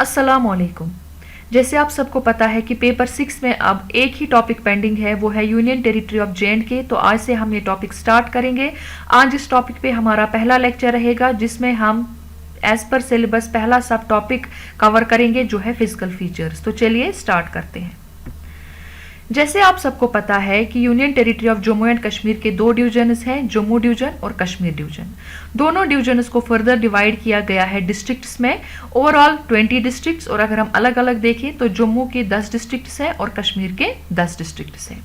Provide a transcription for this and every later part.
अस्सलामुअलैकुम। जैसे आप सबको पता है कि पेपर 6 में अब एक ही टॉपिक पेंडिंग है, वो है यूनियन टेरिटरी ऑफ जे.एंड.के। तो आज से हम ये टॉपिक स्टार्ट करेंगे। आज इस टॉपिक पे हमारा पहला लेक्चर रहेगा, जिसमें हम एज पर सिलेबस पहला सब टॉपिक कवर करेंगे, जो है फिजिकल फीचर्स। तो चलिए स्टार्ट करते हैं। जैसे आप सबको पता है कि union territory of Jammu and Kashmir के दो डिवीजन्स हैं, जम्मू डिवीजन और कश्मीर डिवीजन। दोनों डिवीजन्स को फर्दर डिवाइड किया गया है डिस्ट्रिक्ट्स में। ओवरऑल 20 डिस्ट्रिक्ट्स, और अगर हम अलग अलग देखें तो जम्मू के 10 डिस्ट्रिक्ट्स हैं और कश्मीर के 10 डिस्ट्रिक्ट्स हैं।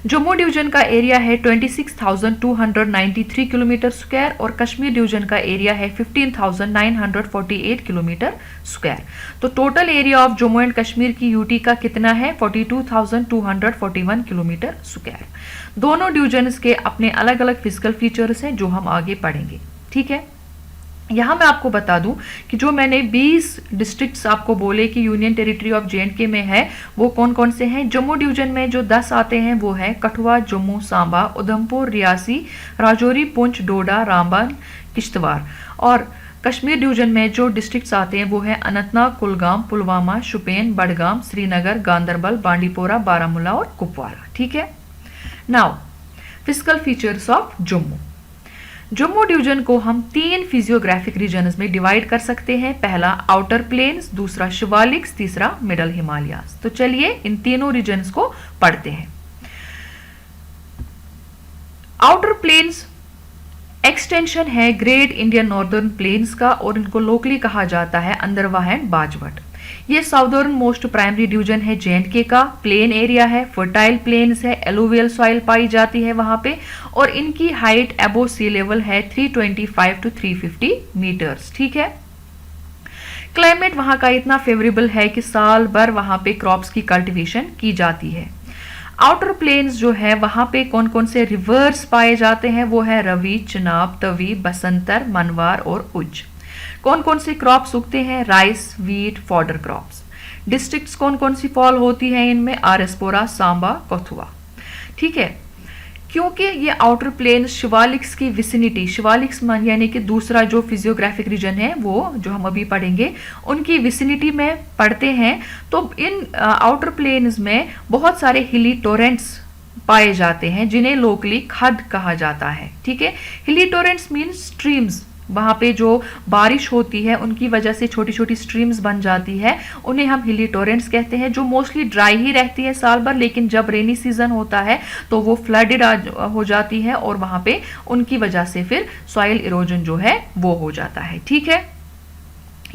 जम्मू डिवीजन का एरिया है 26,293 किलोमीटर स्क्वायर और कश्मीर डिवीजन का एरिया है 15,948 किलोमीटर स्क्वायर। तो total area of Jammu and Kashmir की यूटी का कितना है? 42,241 किलोमीटर स्क्वायर। दोनों डिवीजन्स के अपने अलग अलग फिजिकल फीचर्स हैं, जो हम आगे पढ़ेंगे। ठीक है, यहाँ मैं आपको बता दूं कि जो मैंने 20 डिस्ट्रिक्ट्स आपको बोले कि यूनियन टेरिटरी ऑफ जे.एंड.के में है, वो कौन कौन से हैं। जम्मू डिवीजन में जो 10 आते हैं वो है कठुआ, जम्मू, सांबा, उधमपुर, रियासी, राजौरी, पुंछ, डोडा, रामबन, किश्तवाड़। और कश्मीर डिवीजन में जो डिस्ट्रिक्ट्स आते हैं वो है अनंतनाग, कुलगाम, पुलवामा, शुपियन, बडगाम, श्रीनगर, गांदरबल, बांडीपोरा, बारामूला और कुपवाड़ा। ठीक है, now physical features of Jammu. Jammu division को हम 3 फिजियोग्राफिक रीजन्स में डिवाइड कर सकते हैं। पहला आउटर प्लेन्स, दूसरा शिवालिक्स, तीसरा मिडल हिमालयाज। तो चलिए इन तीनों रीजन्स को पढ़ते हैं। आउटर प्लेन्स एक्सटेंशन है ग्रेट इंडियन नॉर्दर्न प्लेन्स का, और इनको लोकली कहा जाता है अंदरवा एंड बाजवट। ये साउदर्न मोस्ट प्राइमरी डिवीजन है जे.एंड.के का। प्लेन एरिया है, फर्टाइल प्लेन्स है, एलुवियल सॉइल पाई जाती है वहां पे, और इनकी हाइट अबोव सी लेवल है 325 टू 350 मीटर्स। ठीक है, क्लाइमेट वहां का इतना फेवरेबल है कि साल भर वहां पे क्रॉप्स की कल्टीवेशन की जाती है। आउटर प्लेन्स जो है वहां पे कौन कौन से रिवर्स पाए जाते हैं, वो है रवि, चिनाब, तवी, बसंतर, मनवार और उज्ज। कौन कौन से क्रॉप्स उगते हैं? Rice, wheat, fodder crops. Districts कौन कौन सी फॉल होती हैं इनमें? आरएसपुरा, सांबा, कथुआ। ठीक है, क्योंकि ये आउटर प्लेन शिवालिक्स की विसिनिटी, शिवालिक्स यानी कि दूसरा जो फिजियोग्राफिक रीजन है, वो जो हम अभी पढ़ेंगे, उनकी विसिनिटी में पढ़ते हैं, तो इन आउटर प्लेन्स में बहुत सारे हिली टोरेंट्स पाए जाते हैं, जिन्हें लोकली खड कहा जाता है। ठीक है, हिली टोरेंट्स मीन्स स्ट्रीम्स। वहां पे जो बारिश होती है उनकी वजह से छोटी छोटी स्ट्रीम्स बन जाती है, उन्हें हम हिली टोरेंट्स कहते हैं, जो मोस्टली ड्राई ही रहती है साल भर, लेकिन जब रेनी सीजन होता है तो वो फ्लडेड हो जाती है, और वहां पे उनकी वजह से फिर सॉइल इरोजन जो है वो हो जाता है। ठीक है,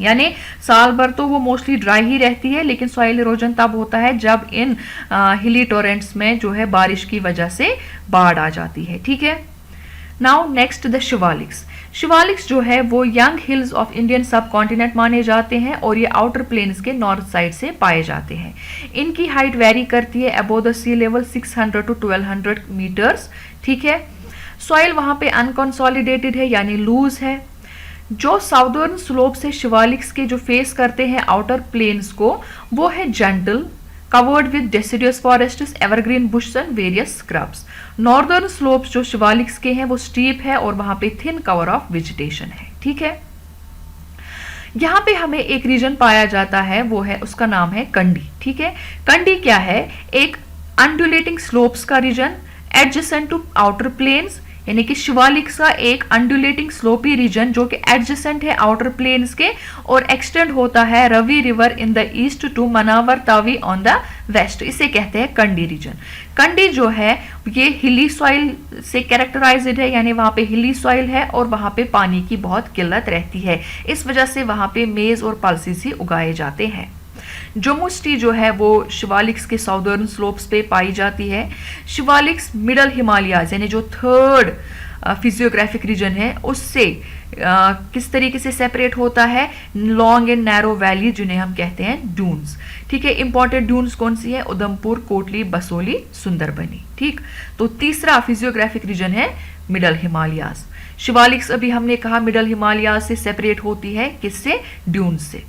यानी साल भर तो वो मोस्टली ड्राई ही रहती है, लेकिन सॉइल इरोजन तब होता है जब इन हिली टोरेंट्स में जो है बारिश की वजह से बाढ़ आ जाती है। ठीक है, now next the Shivaliks. Shivaliks जो है वो young hills of Indian subcontinent माने जाते हैं, और ये आउटर प्लेन्स के नॉर्थ साइड से पाए जाते हैं। इनकी हाइट वेरी करती है above the sea level 600 to 1200 metres. ठीक है, सॉइल वहां पे अनकंसोलिडेटेड है, यानी लूज है। जो साउदर्न स्लोप से शिवालिक्स के जो फेस करते हैं आउटर प्लेन्स को, वो है gentle, covered with deciduous forests, evergreen bushes and various scrubs. Northern slopes जो शिवालिक्स के हैं वो स्टीप है, और वहां पे थिन कवर ऑफ वेजिटेशन है। ठीक है, यहाँ पे हमें एक रीजन पाया जाता है, वो है, उसका नाम है कंडी। ठीक है, कंडी क्या है? एक अंडुलेटिंग स्लोप्स का region adjacent to outer plains, यानी कि शिवालिक्स का एक अंडुलेटिंग स्लोपी रीजन जो कि एडजेसेंट है आउटर प्लेन्स के, और एक्सटेंड होता है Ravi river in the east to Manawar Tawi on the waste. इसे कहते हैं कंडी रीजन। कंडी जो है ये हिली सॉइल से कैरेक्टराइज्ड है, यानी वहां पे हिली सॉइल है और वहां पे पानी की बहुत किल्लत रहती है, इस वजह से वहां पे मेज और पल्सेस ही उगाए जाते हैं। जम्मू सिटी जो है वो शिवालिक्स के साउदर्न स्लोप्स पे पाई जाती है। शिवालिक्स मिडल हिमालयाज यानी जो थर्ड फिजियोग्राफिक रीजन है उससे किस तरीके से सेपरेट होता है? लॉन्ग एंड नैरो वैली, जिन्हें हम कहते हैं डून्स। ठीक है, इंपॉर्टेंट डून्स कौन सी है? उधमपुर, कोटली, बसोली, सुंदरबनी। ठीक, तो तीसरा फिजियोग्राफिक रीजन है मिडल हिमालयाज। शिवालिक्स अभी हमने कहा मिडल हिमालयाज से सेपरेट होती है, किससे? ड्यून्स से।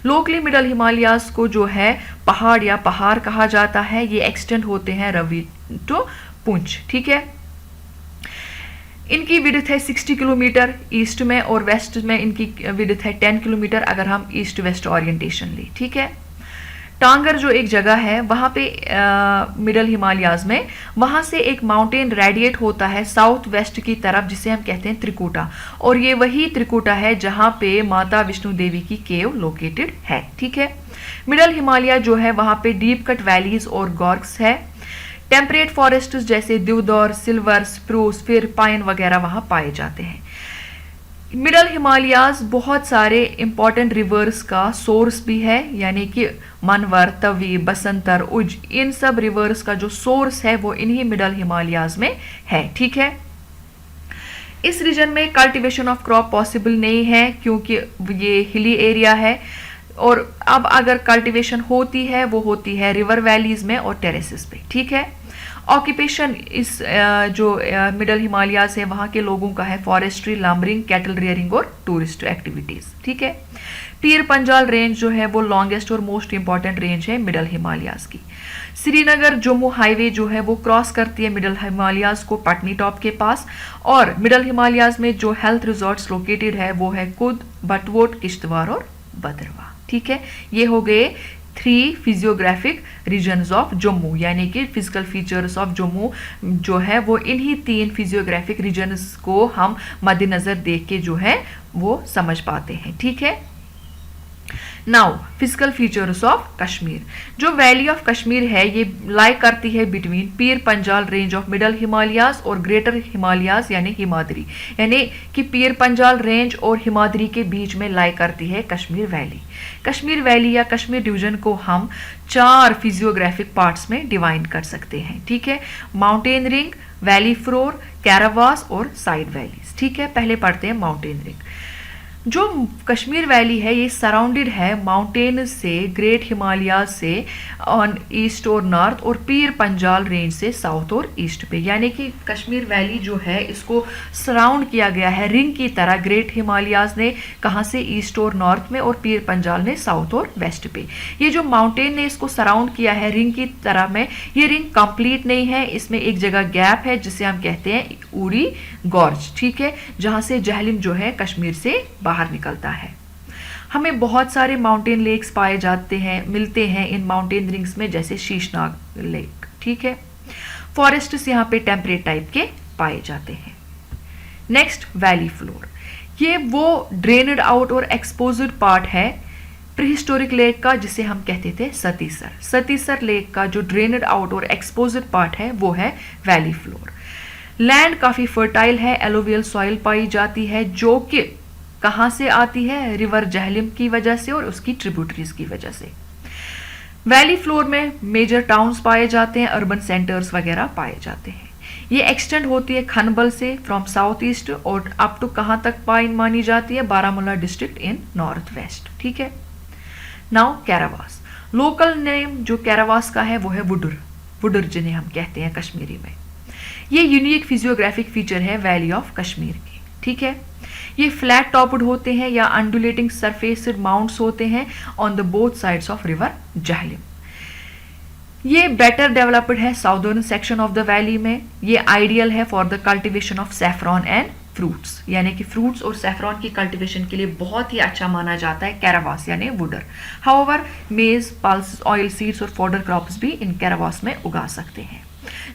लोकली मिडल हिमालयाज को जो है पहाड़ या पहाड़ कहा जाता है, ये एक्सटेंड होते हैं रवि टू पुंछ। ठीक है, इनकी विड्थ है 60 किलोमीटर ईस्ट में, और वेस्ट में इनकी विड्थ है 10 किलोमीटर अगर हम ईस्ट वेस्ट ओरिएंटेशन ले, ठीक है। टांगर जो एक जगह है वहां पे मिडल हिमालयाज में, वहां से एक माउंटेन रेडिएट होता है साउथ वेस्ट की तरफ, जिसे हम कहते हैं त्रिकुटा, और ये वही त्रिकुटा है जहां पे माता विष्णु देवी की केव लोकेटेड है, ठीक है। मिडल हिमालय जो है वहां पे डीप कट वैलीज और गॉर्ग्स है। टेम्परेट फॉरेस्ट जैसे देवदार, सिल्वर, स्प्रूस, फिर पाइन वगैरह वहां पाए जाते हैं। मिडल हिमालयाज बहुत सारे इंपॉर्टेंट रिवर्स का सोर्स भी है, यानी कि मनवर, तवी, बसंतर, उज, इन सब रिवर्स का जो सोर्स है वो इन्हीं मिडल हिमालयाज में है, ठीक है। इस रीजन में कल्टीवेशन ऑफ क्रॉप पॉसिबल नहीं है क्योंकि ये हिली एरिया है, और अब अगर कल्टीवेशन होती है वो होती है रिवर वैलीज में और टेरेसेस पे, ठीक है। ऑक्यूपेशन इस जो मिडल हिमालयाज है वहाँ के लोगों का है फॉरेस्ट्री, लामरिंग, कैटल रियरिंग और टूरिस्ट एक्टिविटीज, ठीक है। पीर पंजाल रेंज जो है वो लॉन्गेस्ट और मोस्ट इंपॉर्टेंट रेंज है मिडल हिमालयाज की। श्रीनगर जम्मू हाईवे जो है वो क्रॉस करती है मिडल हिमालयाज को पटनी टॉप के पास, और मिडल हिमालयाज में जो हेल्थ रिजॉर्ट्स लोकेटेड है वो है कुद, बटवोट, किश्तवाड़ और भद्रवाह, ठीक है। ये हो गए 3 फिजियोग्राफिक रीजन्स ऑफ जम्मू, यानी कि फिजिकल फीचर्स ऑफ जम्मू जो है वो इन्हीं 3 फिजियोग्राफिक रीजन्स को हम मद्देनजर देख के जो है वो समझ पाते हैं, ठीक है। Now physical features of Kashmir. जो वैली ऑफ कश्मीर है ये लाई करती है between Pir Panjal range of middle Himalayas और ग्रेटर हिमालयाज यानी हिमाद्री, यानी कि पीर पंजाल रेंज और हिमाद्री के बीच में लाई करती है कश्मीर वैली। कश्मीर वैली या कश्मीर डिवीजन को हम 4 फिजियोग्राफिक पार्ट्स में डिवाइड कर सकते हैं, ठीक है। माउंटेन रिंग, वैली फ्लोर, कैरावास और साइड वैलीज, ठीक है। पहले पढ़ते हैं माउंटेन रिंग। जो कश्मीर वैली है ये सराउंडेड है माउंटेन से, ग्रेट हिमालय से ऑन ईस्ट और नॉर्थ, और पीर पंजाल रेंज से साउथ और ईस्ट पे, यानी कि कश्मीर वैली जो है इसको सराउंड किया गया है रिंग की तरह। ग्रेट हिमालयाज ने कहाँ से, ईस्ट और नॉर्थ में, और पीर पंजाल ने साउथ और वेस्ट पे। ये जो माउंटेन ने इसको सराउंड किया है रिंग की तरह में, ये रिंग कंप्लीट नहीं है, इसमें एक जगह गैप है जिसे हम कहते हैं उड़ी गॉर्ज, ठीक है, जहां से जहलिम जो है कश्मीर से बाहर निकलता है। हमें बहुत सारे माउंटेन लेक्स पाए जाते हैं, मिलते हैं इन माउंटेन रिंग्स में, जैसे शीशनाग लेक, ठीक है। फॉरेस्ट्स यहाँ पे टेम्परेट टाइप के पाए जाते हैं। नेक्स्ट वैली फ्लोर, ये वो ड्रेनड आउट और एक्सपोज्ड पार्ट है प्रीहिस्टोरिक लेक का जिसे हम कहते थे सतीसर। सतीसर लेक का जो ड्रेनड आउट और एक्सपोज्ड पार्ट है वो है वैली फ्लोर। लैंड काफी फर्टाइल है, एलोवियल सॉइल पाई जाती है जो कि कहां से आती है, रिवर जहलिम की वजह से और उसकी ट्रिब्यूटरीज की वजह से। वैली फ्लोर में मेजर टाउन्स पाए जाते हैं, अर्बन सेंटर्स वगैरह पाए जाते हैं। ये एक्सटेंड होती है खनबल से फ्रॉम साउथ ईस्ट और अप टू कहां तक पाइन मानी जाती है, Baramulla district in north west, ठीक है। नाउ कैरावास, लोकल नेम जो कैरावास का है वो है वुडुर, वुडुर जिन्हें हम कहते हैं कश्मीरी में। ये यूनिक फिजियोग्राफिक फीचर है वैली ऑफ कश्मीर की, ठीक है। ये फ्लैट टॉप्ड होते हैं या अंडुलेटिंग सरफेस्ड माउंट्स होते हैं on the both sides of river Jhelum. ये बेटर डेवलप्ड है southern section of the valley में। ये आइडियल है for the cultivation of saffron and fruits, यानी कि फ्रूट्स और सैफरॉन की कल्टीवेशन के लिए बहुत ही अच्छा माना जाता है कैरावास यानी वुडर। हाउएवर मेज, पल्स, ऑयल सीड्स और फॉडर क्रॉप्स भी इन कैरावास में उगा सकते हैं।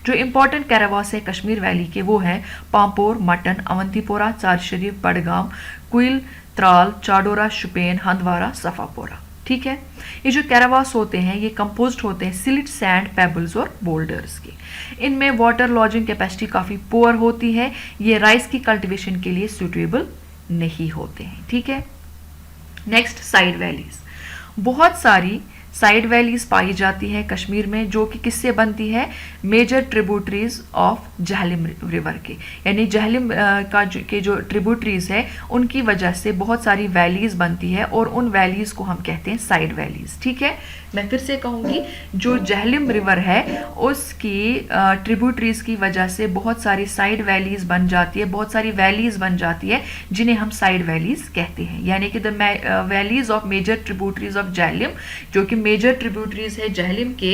जो इंपॉर्टेंट कैरावास है कश्मीर वैली के वो है पांपोर, मटन, अवंतीपोरा, चार शरीफ, बडगाम, कुइल, त्राल, चाडोरा, शुपेन, हंदवारा, सफापोरा, ठीक है। ये जो कैरावास होते हैं ये कंपोज्ड होते हैं सिलिट, सैंड, पेबल्स और बोल्डर्स के। इनमें वाटर लॉजिंग कैपेसिटी काफी पुअर होती है, ये राइस की कल्टीवेशन के लिए सुटेबल नहीं होते हैं, ठीक है। नेक्स्ट साइड वैलीज, बहुत सारी साइड वैलीज पाई जाती है कश्मीर में जो कि किससे बनती है, major tributaries of Jhelum river के, यानी जहलिम के जो ट्रिब्यूटरीज है उनकी वजह से बहुत सारी वैलीज बनती है और उन वैलीज को हम कहते हैं साइड वैलीज, ठीक है। मैं फिर से कहूंगी, जो जहलिम रिवर है उसकी ट्रिब्यूटरीज की वजह से बहुत सारी साइड वैलीज बन जाती है, बहुत सारी वैलीज बन जाती है जिन्हें हम साइड वैलीज कहते हैं, यानी कि the valleys of major tributaries of Jhelum जो कि मेजर ट्रिब्यूटरीज है झेलम के,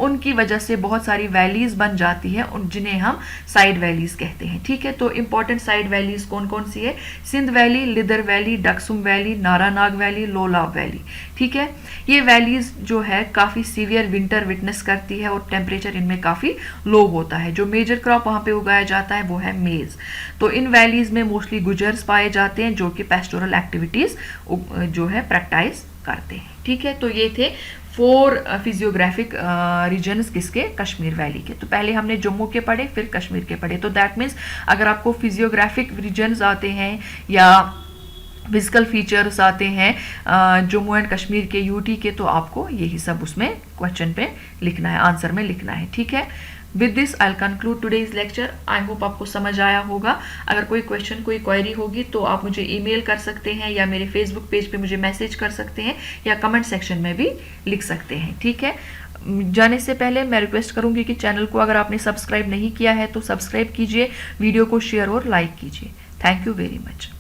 उनकी वजह से बहुत सारी वैलीज बन जाती है जिन्हें हम साइड वैलीज कहते हैं। ठीक है, तो इंपॉर्टेंट साइड वैलीज कौन कौन सी है? Sindh valley, Lidder valley, Daksum valley, Naranag valley, Lolab valley. ठीक है, ये वैलीज जो है काफी सीवियर विंटर विटनेस करती है और टेम्परेचर इनमें काफी लो होता है। जो मेजर क्रॉप वहां पे उगाया जाता है वो है मेज। तो इन वैलीज में मोस्टली गुजर्स पाए जाते हैं जो कि पेस्टोरल एक्टिविटीज जो है प्रैक्टिस करते हैं। ठीक है, तो ये थे 4 फिजियोग्राफिक रीजन्स किसके? कश्मीर वैली के। तो पहले हमने जम्मू के पढ़े, फिर कश्मीर के पढ़े। तो दैट मीन्स अगर आपको फिजियोग्राफिक रीजन्स आते हैं या फिजिकल फीचर्स आते हैं जम्मू एंड कश्मीर के, यूटी के, तो आपको यही सब उसमें क्वेश्चन पे लिखना है, आंसर में लिखना है। ठीक है, with this I conclude today's lecture. I hope आपको समझ आया होगा। अगर कोई क्वेश्चन, कोई क्वेरी होगी तो आप मुझे ईमेल कर सकते हैं या मेरे फेसबुक पेज पे मुझे मैसेज कर सकते हैं या कमेंट सेक्शन में भी लिख सकते हैं। ठीक है, जाने से पहले मैं रिक्वेस्ट करूंगी कि चैनल को अगर आपने सब्सक्राइब नहीं किया है तो सब्सक्राइब कीजिए, वीडियो को शेयर और लाइक कीजिए। Thank you very much.